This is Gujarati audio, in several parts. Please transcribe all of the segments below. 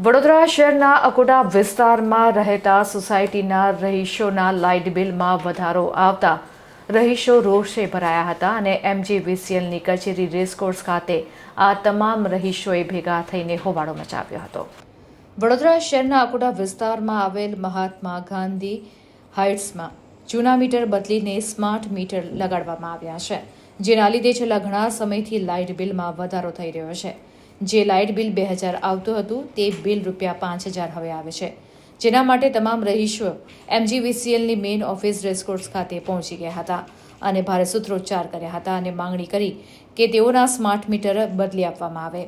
વડોદરા શહેરના અકોટા વિસ્તારમાં રહેતા સોસાયટીના રહીશોના લાઇટ બિલમાં વધારો આવતા રહીશો રોષે ભરાયા હતા અને MGVCLની કચેરી રેસકોર્સ ખાતે આ તમામ રહીશોએ ભેગા થઈને હોબાળો મચાવ્યો હતો। વડોદરા શહેરના અકોટા વિસ્તારમાં આવેલ મહાત્મા ગાંધી હાઇટ્સમાં જૂના મીટર બદલીને સ્માર્ટ મીટર લગાડવામાં આવ્યા છે, જેના લીધે છેલ્લા ઘણા સમયથી લાઇટ બિલમાં વધારો થઈ રહ્યો છે। જે લાઇટ બિલ 2000 આવતું હતું તે બિલ ₹5000 હવે આવે છે, જેના માટે તમામ રહીશો MGVCLની મેઇન ઓફિસ રેસકોર્સ ખાતે પહોંચી ગયા હતા અને ભારે સૂત્રોચ્ચાર કર્યા હતા અને માંગણી કરી કે તેઓના સ્માર્ટ મીટર બદલી આપવામાં આવે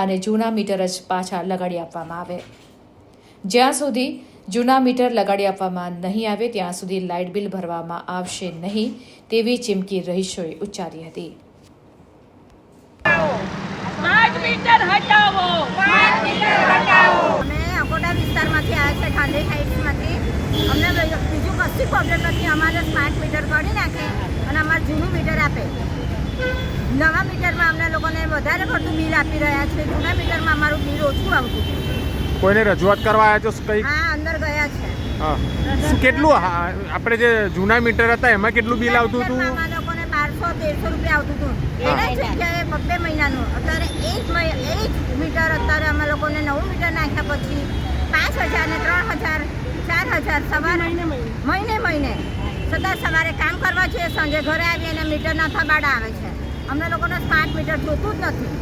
અને જૂના મીટર જ પાછા લગાડી આપવામાં આવે। જ્યાં સુધી જૂના મીટર લગાડી આપવામાં નહીં આવે ત્યાં સુધી લાઇટ બિલ ભરવામાં આવશે નહીં તેવી ચીમકી રહીશોએ ઉચ્ચારી હતી। સ્માર્ટ મીટર હટાવો, સ્માર્ટ મીટર હટાવો। અમે અકોટા વિસ્તારમાંથી આવ્યા છે, ગાંધી હાઇટ્સમાંથી। અમને બીજું કશી પ્રોબ્લેમ નથી, અમારે સ્માર્ટ મીટર કાઢી નાખે અને અમારે જૂનું મીટર આપે। નવા મીટરમાં અમને લોકોને વધારે પડતું બિલ આપી રહ્યા છે, જૂના મીટરમાં અમારું બિલ ઓછું આવતું હતું। કોઈને રજૂઆત કરવા આવ્યા છો કઈ? હા, અંદર ગયા છે। હા, કેટલું આપણે જે જૂના મીટર હતા એમાં કેટલું બિલ આવતું હતું? અમારા લોકોને 1200-1300 રૂપિયા આવતું હતું। એના જગ્યાએ 2 મહિનાનું અત્યારે એ જ મીટર અત્યારે અમે લોકોને નવું મીટર નાખ્યા પછી 5000 ને 3000 4000 સવારે મહિને છતાં સવારે કામ કરવા છે, સાંજે ઘરે આવીને મીટર ના થબાડા આવે છે। અમને લોકોને સ્માર્ટ મીટર જોતું જ નથી।